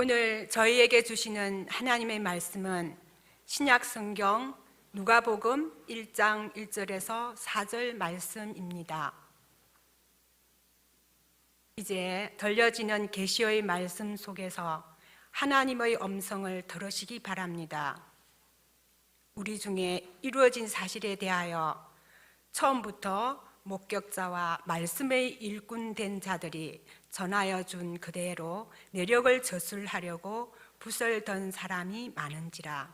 오늘 저희에게 주시는 하나님의 말씀은 신약 성경 누가복음 1장 1절에서 4절 말씀입니다. 이제 들려지는 계시의 말씀 속에서 하나님의 음성을 들으시기 바랍니다. 우리 중에 이루어진 사실에 대하여 처음부터 목격자와 말씀의 일꾼 된 자들이 전하여 준 그대로 내력을 저술하려고 붓을 든 사람이 많은지라.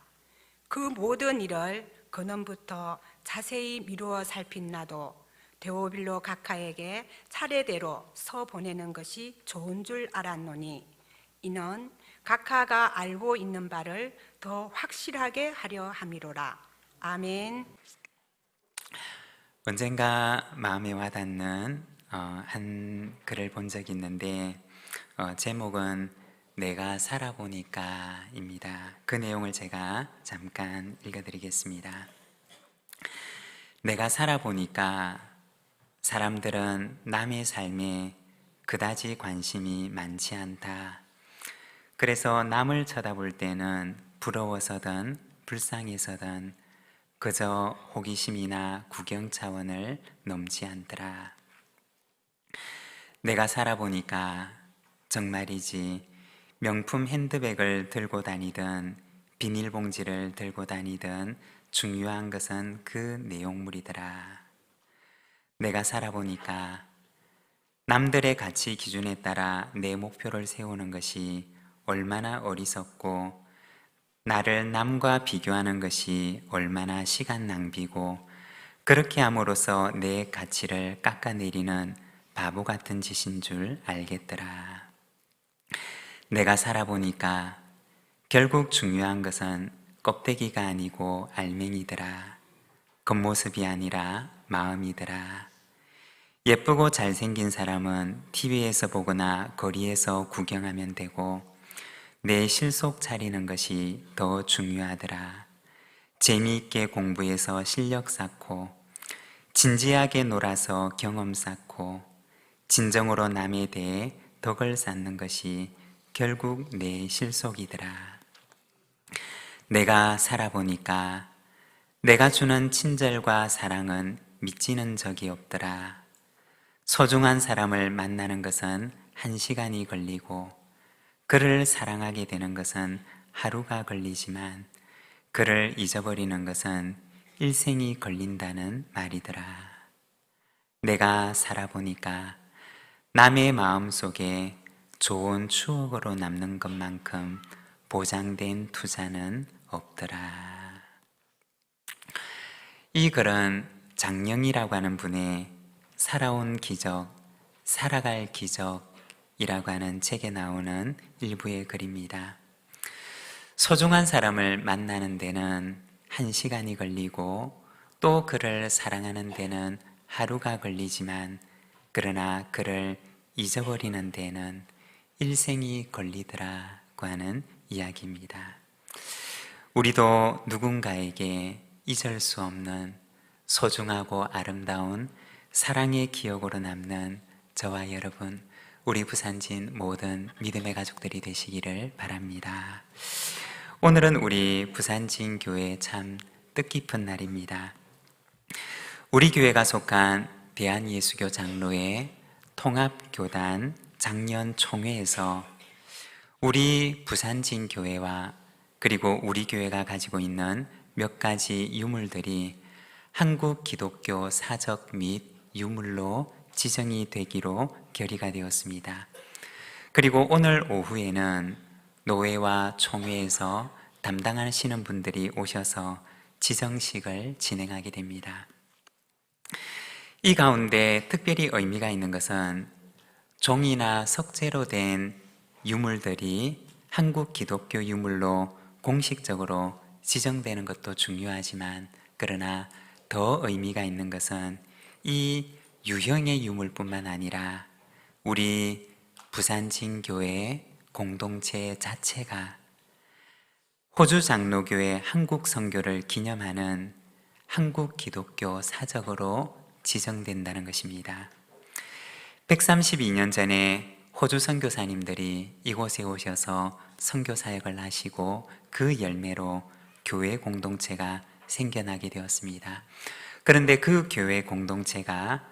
그 모든 일을 근원부터 자세히 미루어 살핀나도 데오빌로 각하에게 차례대로 서 보내는 것이 좋은 줄 알았노니 이는 각하가 알고 있는 바를 더 확실하게 하려 함이로라. 아멘. 언젠가 마음에 와닿는 한 글을 본 적이 있는데 제목은 내가 살아보니까 입니다. 그 내용을 제가 잠깐 읽어드리겠습니다. 내가 살아보니까 사람들은 남의 삶에 그다지 관심이 많지 않다. 그래서 남을 쳐다볼 때는 부러워서든 불쌍해서든 그저 호기심이나 구경 차원을 넘지 않더라. 내가 살아보니까 정말이지 명품 핸드백을 들고 다니든 비닐봉지를 들고 다니든 중요한 것은 그 내용물이더라. 내가 살아보니까 남들의 가치 기준에 따라 내 목표를 세우는 것이 얼마나 어리석고 나를 남과 비교하는 것이 얼마나 시간 낭비고 그렇게 함으로써 내 가치를 깎아내리는 바보 같은 짓인 줄 알겠더라. 내가 살아보니까 결국 중요한 것은 껍데기가 아니고 알맹이더라. 겉모습이 아니라 마음이더라. 예쁘고 잘생긴 사람은 TV에서 보거나 거리에서 구경하면 되고 내 실속 차리는 것이 더 중요하더라. 재미있게 공부해서 실력 쌓고 진지하게 놀아서 경험 쌓고 진정으로 남에 대해 덕을 쌓는 것이 결국 내 실속이더라. 내가 살아보니까 내가 주는 친절과 사랑은 미치는 적이 없더라. 소중한 사람을 만나는 것은 1시간이 걸리고 그를 사랑하게 되는 것은 하루가 걸리지만 그를 잊어버리는 것은 일생이 걸린다는 말이더라. 내가 살아보니까 남의 마음 속에 좋은 추억으로 남는 것만큼 보장된 투자는 없더라. 이 글은 장영이라고 하는 분의 살아온 기적, 살아갈 기적 이라고 하는 책에 나오는 일부의 글입니다. 소중한 사람을 만나는 데는 1시간이 걸리고 또 그를 사랑하는 데는 하루가 걸리지만 그러나 그를 잊어버리는 데는 일생이 걸리더라고 하는 이야기입니다. 우리도 누군가에게 잊을 수 없는 소중하고 아름다운 사랑의 기억으로 남는 저와 여러분 우리 부산진 모든 믿음의 가족들이 되시기를 바랍니다. 오늘은 우리 부산진 교회 참 뜻깊은 날입니다. 우리 교회가 속한 대한예수교 장로회 통합교단 작년 총회에서 우리 부산진 교회와 그리고 우리 교회가 가지고 있는 몇 가지 유물들이 한국 기독교 사적 및 유물로 지정이 되기로 결의가 되었습니다. 그리고 오늘 오후에는 노회와 총회에서 담당하시는 분들이 오셔서 지정식을 진행하게 됩니다. 이 가운데 특별히 의미가 있는 것은 종이나 석재로 된 유물들이 한국 기독교 유물로 공식적으로 지정되는 것도 중요하지만 그러나 더 의미가 있는 것은 이 유형의 유물뿐만 아니라 우리 부산진교회 공동체 자체가 호주 장로교회 한국 선교를 기념하는 한국 기독교 사적으로 지정된다는 것입니다. 132년 전에 호주 선교사님들이 이곳에 오셔서 선교 사역을 하시고 그 열매로 교회 공동체가 생겨나게 되었습니다. 그런데 그 교회 공동체가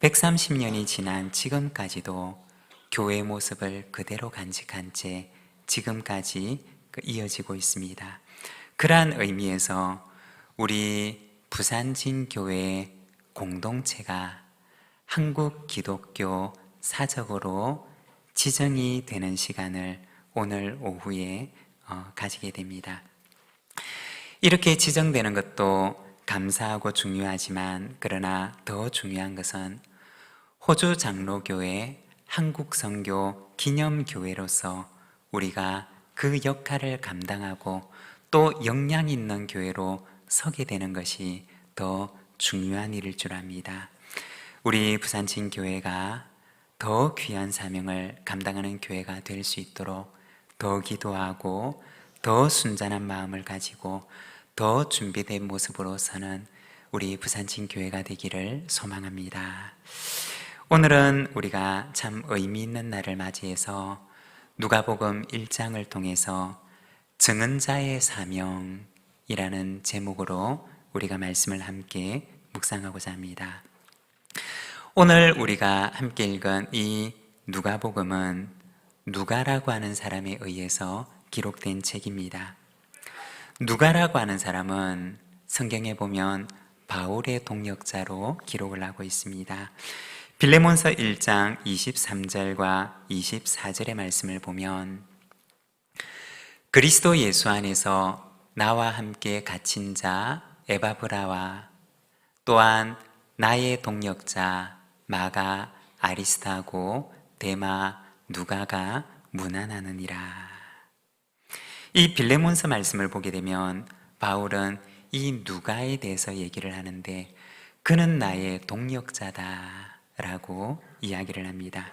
130년이 지난 지금까지도 교회의 모습을 그대로 간직한 채 지금까지 이어지고 있습니다. 그러한 의미에서 우리 부산진교회 공동체가 한국 기독교 사적으로 지정이 되는 시간을 오늘 오후에 가지게 됩니다. 이렇게 지정되는 것도 감사하고 중요하지만 그러나 더 중요한 것은 호주 장로교회 한국선교 기념교회로서 우리가 그 역할을 감당하고 또 역량 있는 교회로 서게 되는 것이 더 중요한 일일 줄 압니다. 우리 부산진교회가 더 귀한 사명을 감당하는 교회가 될 수 있도록 더 기도하고 더 순전한 마음을 가지고 더 준비된 모습으로 서는 우리 부산진교회가 되기를 소망합니다. 오늘은 우리가 참 의미 있는 날을 맞이해서 누가복음 1장을 통해서 증언자의 사명이라는 제목으로 우리가 말씀을 함께 묵상하고자 합니다. 오늘 우리가 함께 읽은 이 누가복음은 누가라고 하는 사람에 의해서 기록된 책입니다. 누가라고 하는 사람은 성경에 보면 바울의 동역자로 기록을 하고 있습니다. 빌레몬서 1장 23절과 24절의 말씀을 보면 그리스도 예수 안에서 나와 함께 갇힌 자 에바브라와 또한 나의 동역자 마가 아리스타고 데마 누가가 문안하느니라. 이 빌레몬서 말씀을 보게 되면 바울은 이 누가에 대해서 얘기를 하는데 그는 나의 동역자다 라고 이야기를 합니다.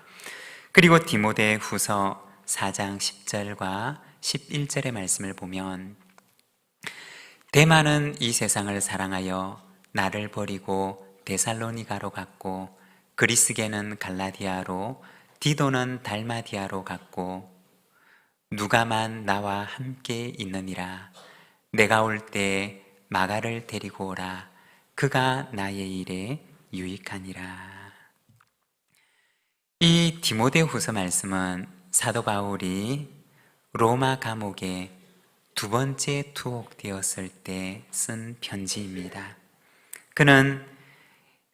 그리고 디모데 후서 4장 10절과 11절의 말씀을 보면 데마는 이 세상을 사랑하여 나를 버리고 데살로니가로 갔고 그리스게는 갈라디아로 디도는 달마디아로 갔고 누가만 나와 함께 있느니라. 내가 올 때 마가를 데리고 오라. 그가 나의 일에 유익하니라. 이 디모데후서 말씀은 사도 바울이 로마 감옥에 두 번째 투옥되었을 때 쓴 편지입니다. 그는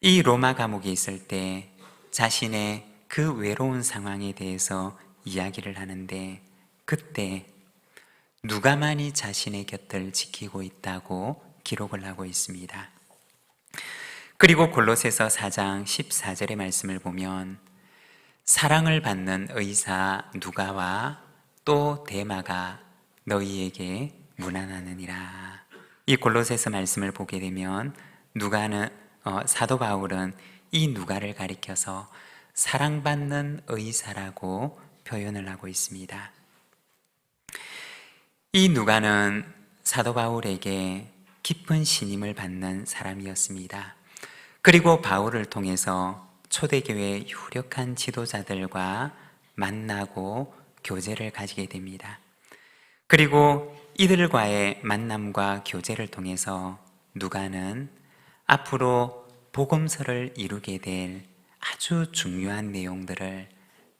이 로마 감옥에 있을 때 자신의 그 외로운 상황에 대해서 이야기를 하는데 그때 누가만이 자신의 곁을 지키고 있다고 기록을 하고 있습니다. 그리고 골로새서 4장 14절의 말씀을 보면 사랑을 받는 의사 누가와 또 데마가 너희에게 문안하느니라. 이 골로새서 말씀을 보게 되면 사도 바울은 이 누가를 가리켜서 사랑받는 의사라고 표현을 하고 있습니다. 이 누가는 사도 바울에게 깊은 신임을 받는 사람이었습니다. 그리고 바울을 통해서 초대교회 유력한 지도자들과 만나고 교제를 가지게 됩니다. 그리고 이들과의 만남과 교제를 통해서 누가는 앞으로 복음서를 이루게 될 아주 중요한 내용들을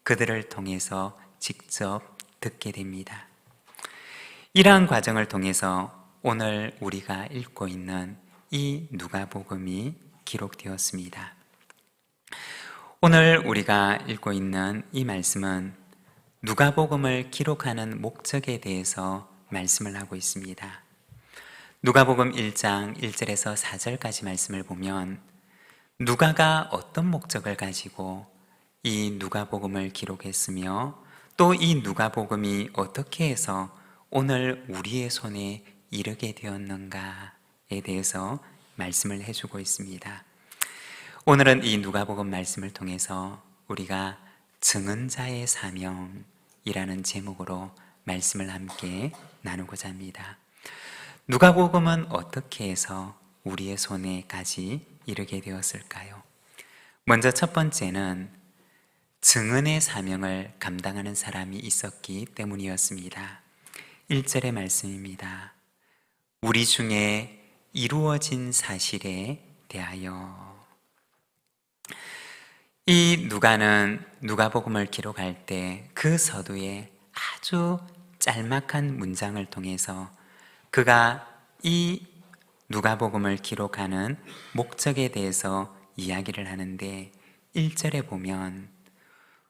그들을 통해서 직접 듣게 됩니다. 이러한 과정을 통해서 오늘 우리가 읽고 있는 이 누가복음이 기록되었습니다. 오늘 우리가 읽고 있는 이 말씀은 누가복음을 기록하는 목적에 대해서 말씀을 하고 있습니다. 누가복음 1장 1절에서 4절까지 말씀을 보면 누가가 어떤 목적을 가지고 이 누가복음을 기록했으며 또 이 누가복음이 어떻게 해서 오늘 우리의 손에 이르게 되었는가에 대해서 말씀을 해주고 있습니다. 오늘은 이 누가복음 말씀을 통해서 우리가 증언자의 사명이라는 제목으로 말씀을 함께 나누고자 합니다. 누가복음은 어떻게 해서 우리의 손에까지 이르게 되었을까요? 먼저 첫 번째는 증언의 사명을 감당하는 사람이 있었기 때문이었습니다. 1절의 말씀입니다. 우리 중에 이루어진 사실에 대하여. 이 누가는 누가복음을 기록할 때 그 서두에 아주 짤막한 문장을 통해서 그가 이 누가복음을 기록하는 목적에 대해서 이야기를 하는데 1절에 보면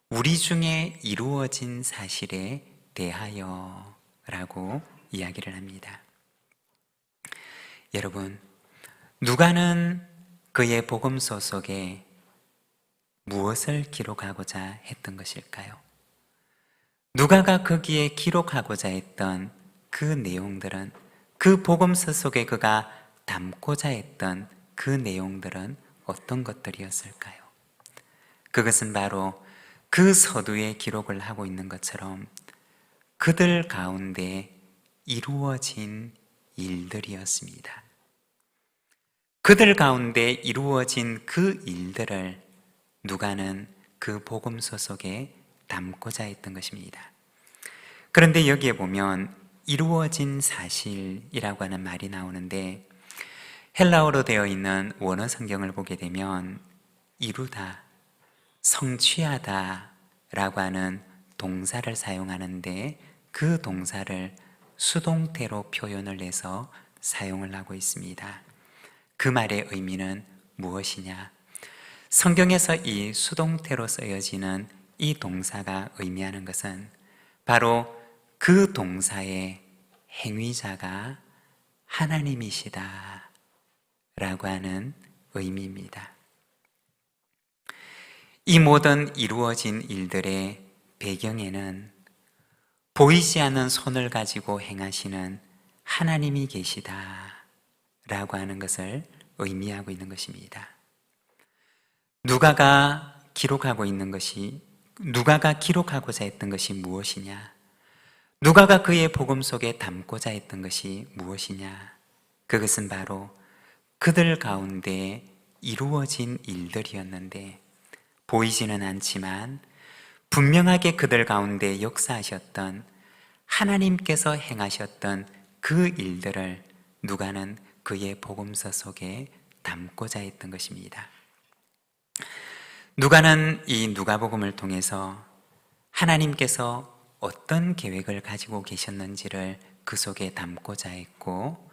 우리 중에 이루어진 사실에 대하여 라고 이야기를 합니다. 여러분, 누가는 그의 복음서 속에 무엇을 기록하고자 했던 것일까요? 누가가 거기에 기록하고자 했던 그 내용들은, 그 복음서 속에 그가 담고자 했던 그 내용들은 어떤 것들이었을까요? 그것은 바로 그 서두에 기록을 하고 있는 것처럼 그들 가운데 이루어진 일들이었습니다. 그들 가운데 이루어진 그 일들을 누가는 그 복음서 속에 담고자 했던 것입니다. 그런데 여기에 보면 이루어진 사실이라고 하는 말이 나오는데 헬라어로 되어 있는 원어 성경을 보게 되면 이루다, 성취하다 라고 하는 동사를 사용하는데 그 동사를 수동태로 표현을 해서 사용을 하고 있습니다. 그 말의 의미는 무엇이냐? 성경에서 이 수동태로 쓰여지는 이 동사가 의미하는 것은 바로 그 동사의 행위자가 하나님이시다 라고 하는 의미입니다. 이 모든 이루어진 일들의 배경에는 보이지 않는 손을 가지고 행하시는 하나님이 계시다 라고 하는 것을 의미하고 있는 것입니다. 누가가 기록하고자 했던 것이 무엇이냐? 누가가 그의 복음 속에 담고자 했던 것이 무엇이냐? 그것은 바로 그들 가운데 이루어진 일들이었는데 보이지는 않지만 분명하게 그들 가운데 역사하셨던 하나님께서 행하셨던 그 일들을 누가는 그의 복음서 속에 담고자 했던 것입니다. 누가는 이 누가복음을 통해서 하나님께서 어떤 계획을 가지고 계셨는지를 그 속에 담고자 했고,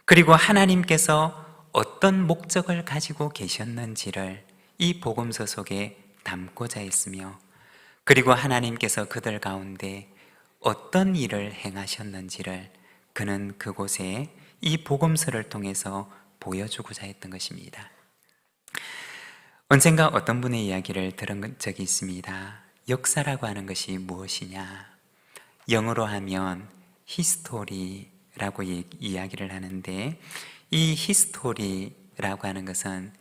그리고 하나님께서 어떤 목적을 가지고 계셨는지를 이 복음서 속에 담고자 했으며, 그리고 하나님께서 그들 가운데 어떤 일을 행하셨는지를 그는 그곳에 이 복음서를 통해서 보여주고자 했던 것입니다. 언젠가 어떤 분의 이야기를 들은 적이 있습니다. 역사라고 하는 것이 무엇이냐? 영어로 하면 history라고 이야기를 하는데, 이 history라고 하는 것은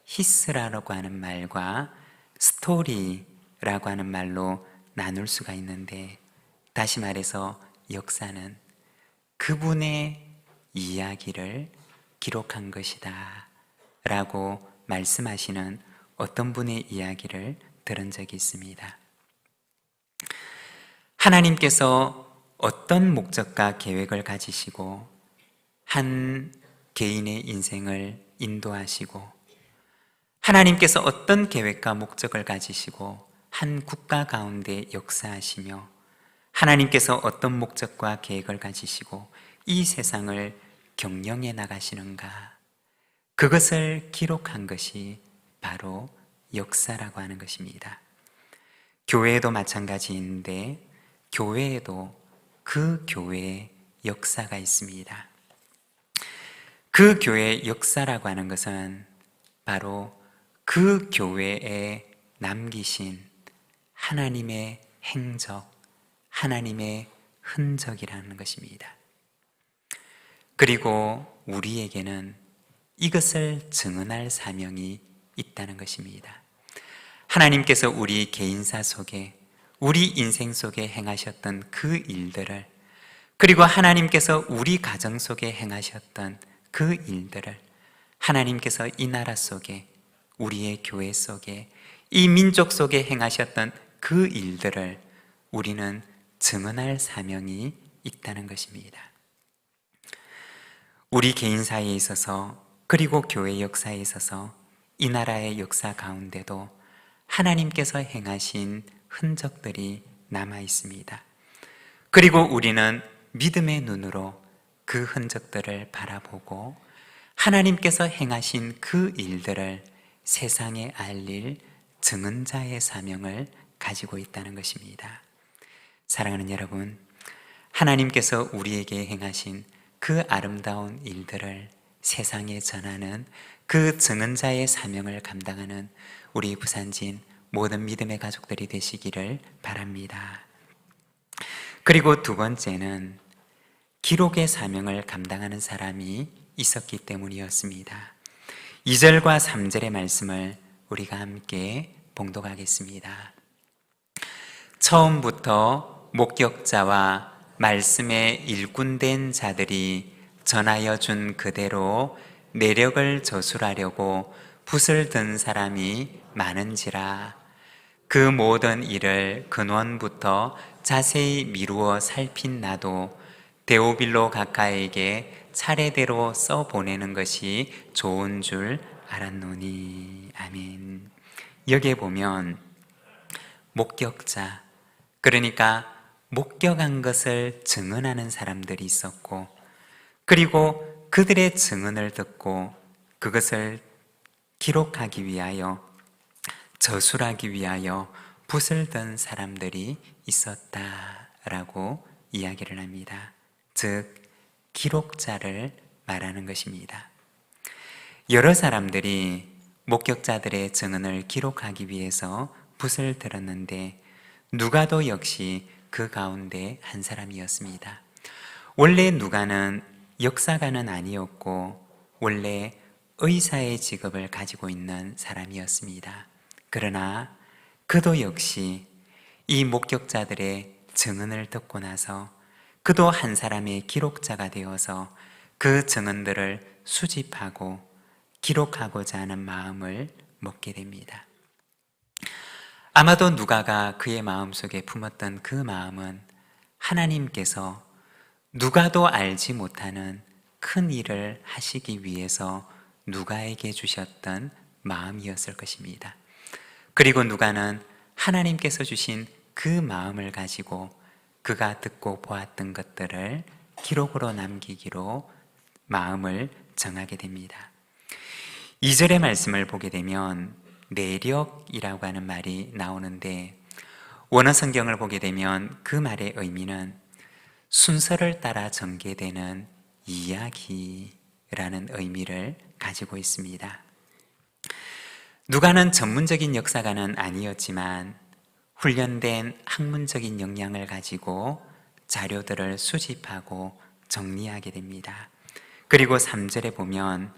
his라고 하는 말과 story라고 하는 말로 나눌 수가 있는데, 다시 말해서 역사는 그분의 이야기를 기록한 것이다 라고 말씀하시는 어떤 분의 이야기를 들은 적이 있습니다. 하나님께서 어떤 목적과 계획을 가지시고 한 개인의 인생을 인도하시고, 하나님께서 어떤 계획과 목적을 가지시고 한 국가 가운데 역사하시며, 하나님께서 어떤 목적과 계획을 가지시고 이 세상을 경영해 나가시는가, 그것을 기록한 것이 바로 역사라고 하는 것입니다. 교회에도 마찬가지인데, 교회에도 그 교회의 역사가 있습니다. 그 교회의 역사라고 하는 것은 바로 그 교회에 남기신 하나님의 행적, 하나님의 흔적이라는 것입니다. 그리고 우리에게는 이것을 증언할 사명이 있다는 것입니다. 하나님께서 우리 개인사 속에, 우리 인생 속에 행하셨던 그 일들을, 그리고 하나님께서 우리 가정 속에 행하셨던 그 일들을, 하나님께서 이 나라 속에, 우리의 교회 속에, 이 민족 속에 행하셨던 그 일들을 우리는 증언할 사명이 있다는 것입니다. 우리 개인사에 있어서 그리고 교회 역사에 있어서 이 나라의 역사 가운데도 하나님께서 행하신 흔적들이 남아 있습니다. 그리고 우리는 믿음의 눈으로 그 흔적들을 바라보고 하나님께서 행하신 그 일들을 세상에 알릴 증언자의 사명을 가지고 있다는 것입니다. 사랑하는 여러분, 하나님께서 우리에게 행하신 그 아름다운 일들을 세상에 전하는 그 증언자의 사명을 감당하는 우리 부산진 모든 믿음의 가족들이 되시기를 바랍니다. 그리고 두 번째는 기록의 사명을 감당하는 사람이 있었기 때문이었습니다. 2절과 3절의 말씀을 우리가 함께 봉독하겠습니다. 처음부터 목격자와 말씀에 일꾼된 자들이 전하여 준 그대로 내력을 저술하려고 붓을 든 사람이 많은지라. 그 모든 일을 근원부터 자세히 미루어 살핀 나도 데오빌로 각하에게 차례대로 써보내는 것이 좋은 줄 알았노니. 아멘. 여기에 보면 목격자, 그러니까 목격한 것을 증언하는 사람들이 있었고, 그리고 그들의 증언을 듣고 그것을 기록하기 위하여, 저술하기 위하여 붓을 든 사람들이 있었다라고 이야기를 합니다. 즉, 기록자를 말하는 것입니다. 여러 사람들이 목격자들의 증언을 기록하기 위해서 붓을 들었는데 누가도 역시 그 가운데 한 사람이었습니다. 원래 누가는 역사가는 아니었고 원래 의사의 직업을 가지고 있는 사람이었습니다. 그러나 그도 역시 이 목격자들의 증언을 듣고 나서 그도 한 사람의 기록자가 되어서 그 증언들을 수집하고 기록하고자 하는 마음을 먹게 됩니다. 아마도 누가가 그의 마음속에 품었던 그 마음은 하나님께서 누가도 알지 못하는 큰 일을 하시기 위해서 누가에게 주셨던 마음이었을 것입니다. 그리고 누가는 하나님께서 주신 그 마음을 가지고 그가 듣고 보았던 것들을 기록으로 남기기로 마음을 정하게 됩니다. 2절의 말씀을 보게 되면 내력이라고 하는 말이 나오는데 원어 성경을 보게 되면 그 말의 의미는 순서를 따라 전개되는 이야기라는 의미를 가지고 있습니다. 누가는 전문적인 역사가는 아니었지만 훈련된 학문적인 역량을 가지고 자료들을 수집하고 정리하게 됩니다. 그리고 3절에 보면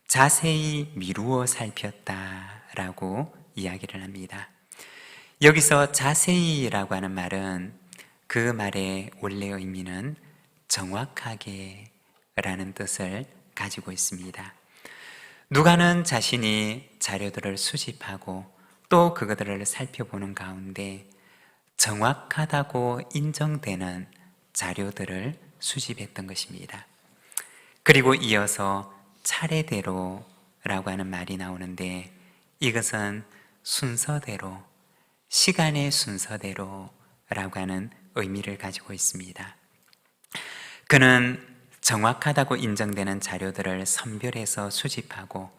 자세히 미루어 살폈다라고 이야기를 합니다. 여기서 자세히라고 하는 말은 그 말의 원래 의미는 정확하게 라는 뜻을 가지고 있습니다. 누가는 자신이 자료들을 수집하고 또 그것들을 살펴보는 가운데 정확하다고 인정되는 자료들을 수집했던 것입니다. 그리고 이어서 차례대로라고 하는 말이 나오는데 이것은 순서대로, 시간의 순서대로라고 하는 의미를 가지고 있습니다. 그는 정확하다고 인정되는 자료들을 선별해서 수집하고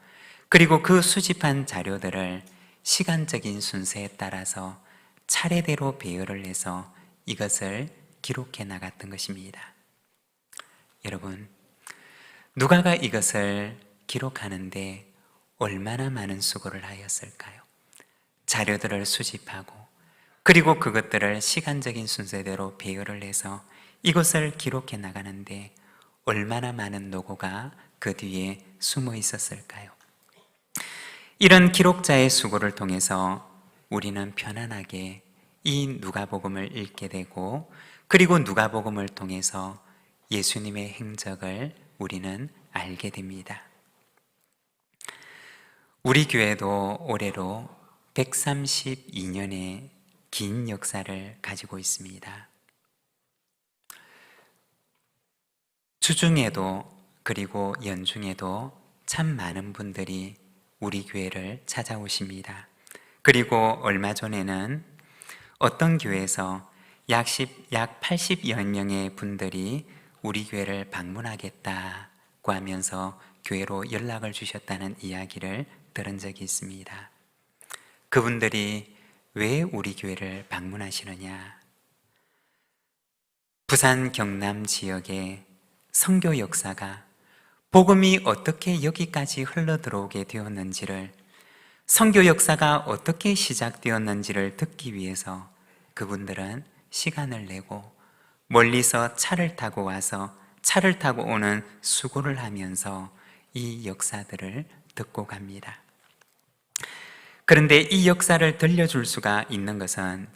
그리고 그 수집한 자료들을 시간적인 순서에 따라서 차례대로 배열을 해서 이것을 기록해 나갔던 것입니다. 여러분, 누가가 이것을 기록하는데 얼마나 많은 수고를 하였을까요? 자료들을 수집하고 그리고 그것들을 시간적인 순서대로 배열을 해서 이것을 기록해 나가는데 얼마나 많은 노고가 그 뒤에 숨어 있었을까요? 이런 기록자의 수고를 통해서 우리는 편안하게 이 누가복음을 읽게 되고 그리고 누가복음을 통해서 예수님의 행적을 우리는 알게 됩니다. 우리 교회도 올해로 132년의 긴 역사를 가지고 있습니다. 주중에도 그리고 연중에도 참 많은 분들이 우리 교회를 찾아오십니다. 그리고 얼마 전에는 어떤 교회에서 약 80여 명의 분들이 우리 교회를 방문하겠다고 하면서 교회로 연락을 주셨다는 이야기를 들은 적이 있습니다. 그분들이 왜 우리 교회를 방문하시느냐? 부산 경남 지역의 선교 역사가 복음이 어떻게 여기까지 흘러들어오게 되었는지를, 선교 역사가 어떻게 시작되었는지를 듣기 위해서 그분들은 시간을 내고 멀리서 차를 타고 와서 차를 타고 오는 수고를 하면서 이 역사들을 듣고 갑니다. 그런데 이 역사를 들려줄 수가 있는 것은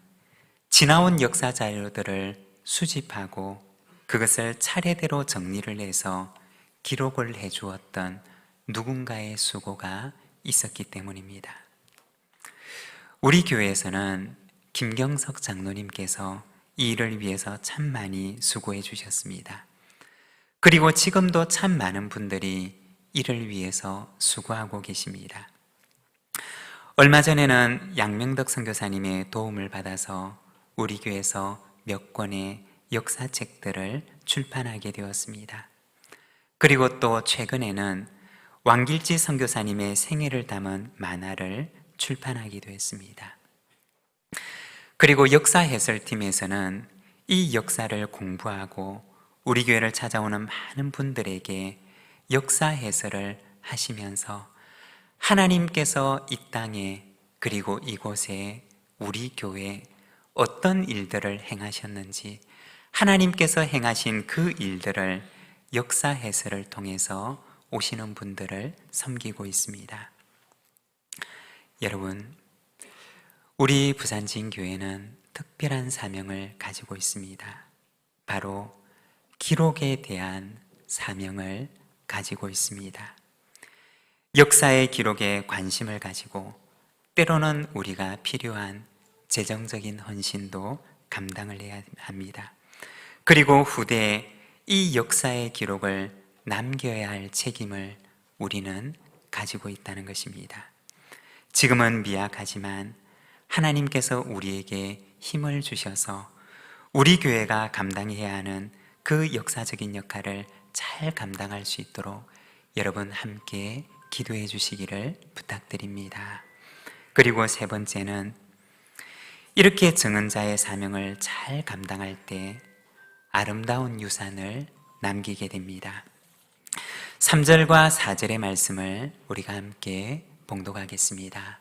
지나온 역사 자료들을 수집하고 그것을 차례대로 정리를 해서 기록을 해주었던 누군가의 수고가 있었기 때문입니다. 우리 교회에서는 김경석 장로님께서 이 일을 위해서 참 많이 수고해 주셨습니다. 그리고 지금도 참 많은 분들이 이를 위해서 수고하고 계십니다. 얼마 전에는 양명덕 선교사님의 도움을 받아서 우리 교회에서 몇 권의 역사책들을 출판하게 되었습니다. 그리고 또 최근에는 왕길지 선교사님의 생애를 담은 만화를 출판하기도 했습니다. 그리고 역사 해설팀에서는 이 역사를 공부하고 우리 교회를 찾아오는 많은 분들에게 역사 해설을 하시면서 하나님께서 이 땅에 그리고 이곳에 우리 교회에 어떤 일들을 행하셨는지, 하나님께서 행하신 그 일들을 역사 해설을 통해서 오시는 분들을 섬기고 있습니다. 여러분, 우리 부산진교회는 특별한 사명을 가지고 있습니다. 바로 기록에 대한 사명을 가지고 있습니다. 역사의 기록에 관심을 가지고 때로는 우리가 필요한 재정적인 헌신도 감당을 해야 합니다. 그리고 후대에 이 역사의 기록을 남겨야 할 책임을 우리는 가지고 있다는 것입니다. 지금은 미약하지만 하나님께서 우리에게 힘을 주셔서 우리 교회가 감당해야 하는 그 역사적인 역할을 잘 감당할 수 있도록 여러분 함께 기도해 주시기를 부탁드립니다. 그리고 세 번째는 이렇게 증언자의 사명을 잘 감당할 때 아름다운 유산을 남기게 됩니다. 3절과 4절의 말씀을 우리가 함께 봉독하겠습니다.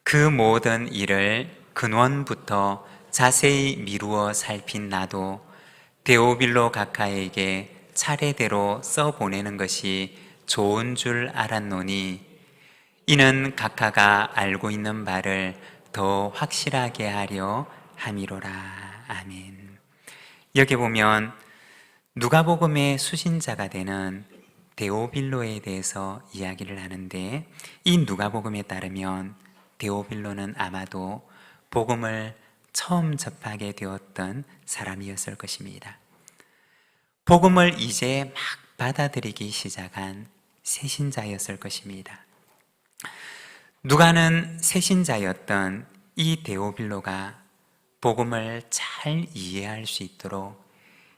그 모든 일을 근원부터 자세히 미루어 살핀 나도 데오빌로 각하에게 차례대로 써보내는 것이 좋은 줄 알았노니 이는 각하가 알고 있는 바를 더 확실하게 하려 함이로라. 아멘. 여기 보면 누가복음의 수신자가 되는 데오빌로에 대해서 이야기를 하는데, 이 누가복음에 따르면 데오빌로는 아마도 복음을 처음 접하게 되었던 사람이었을 것입니다. 복음을 이제 막 받아들이기 시작한 새신자였을 것입니다. 누가는 새신자였던 이 데오빌로가 복음을 잘 이해할 수 있도록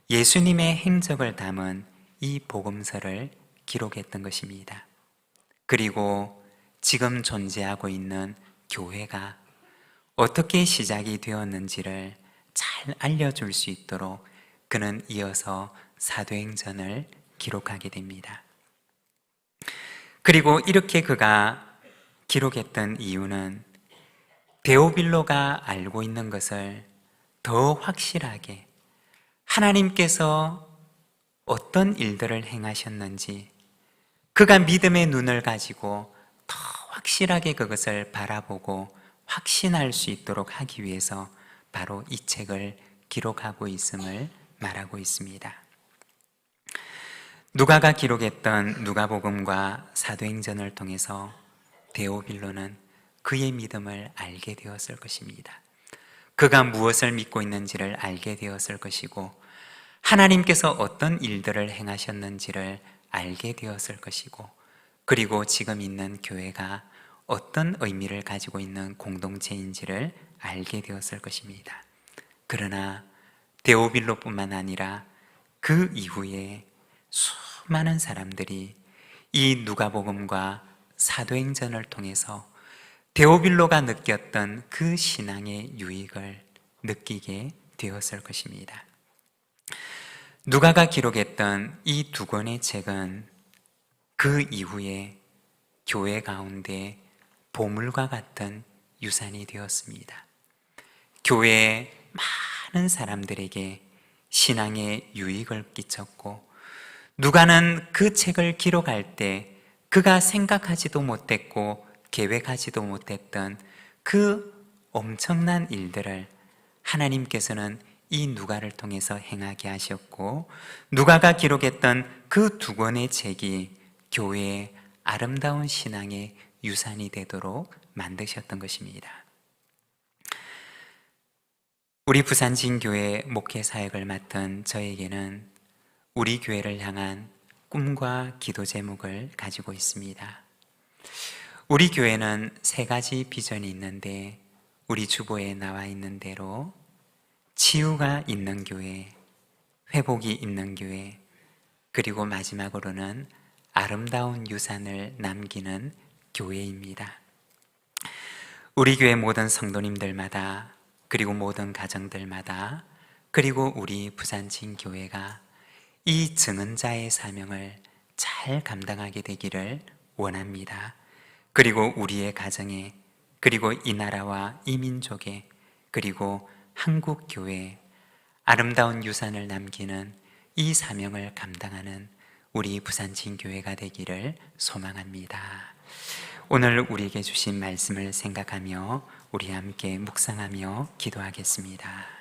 예수님의 행적을 담은 이 복음서를 기록했던 것입니다. 그리고 지금 존재하고 있는 교회가 어떻게 시작이 되었는지를 잘 알려줄 수 있도록 그는 이어서 사도행전을 기록하게 됩니다. 그리고 이렇게 그가 기록했던 이유는 데오빌로가 알고 있는 것을 더 확실하게 하나님께서 어떤 일들을 행하셨는지 그가 믿음의 눈을 가지고 더 확실하게 그것을 바라보고 확신할 수 있도록 하기 위해서 바로 이 책을 기록하고 있음을 말하고 있습니다. 누가가 기록했던 누가복음과 사도행전을 통해서 데오빌로는 그의 믿음을 알게 되었을 것입니다. 그가 무엇을 믿고 있는지를 알게 되었을 것이고 하나님께서 어떤 일들을 행하셨는지를 알게 되었을 것이고 그리고 지금 있는 교회가 어떤 의미를 가지고 있는 공동체인지를 알게 되었을 것입니다. 그러나 데오빌로뿐만 아니라 그 이후에 수많은 사람들이 이 누가복음과 사도행전을 통해서 데오빌로가 느꼈던 그 신앙의 유익을 느끼게 되었을 것입니다. 누가가 기록했던 이 두 권의 책은 그 이후에 교회 가운데 보물과 같은 유산이 되었습니다. 교회의 많은 사람들에게 신앙의 유익을 끼쳤고 누가는 그 책을 기록할 때 그가 생각하지도 못했고 계획하지도 못했던 그 엄청난 일들을 하나님께서는 이 누가를 통해서 행하게 하셨고 누가가 기록했던 그 두 권의 책이 교회의 아름다운 신앙의 유산이 되도록 만드셨던 것입니다. 우리 부산진교회 목회 사역을 맡은 저에게는 우리 교회를 향한 꿈과 기도 제목을 가지고 있습니다. 우리 교회는 3가지 비전이 있는데 우리 주보에 나와 있는 대로 치유가 있는 교회, 회복이 있는 교회, 그리고 마지막으로는 아름다운 유산을 남기는 교회입니다. 우리 교회 모든 성도님들마다 그리고 모든 가정들마다 그리고 우리 부산진교회가 이 증언자의 사명을 잘 감당하게 되기를 원합니다. 그리고 우리의 가정에 그리고 이 나라와 이 민족에 그리고 한국 교회에 아름다운 유산을 남기는 이 사명을 감당하는 우리 부산진교회가 되기를 소망합니다. 오늘 우리에게 주신 말씀을 생각하며 우리 함께 묵상하며 기도하겠습니다.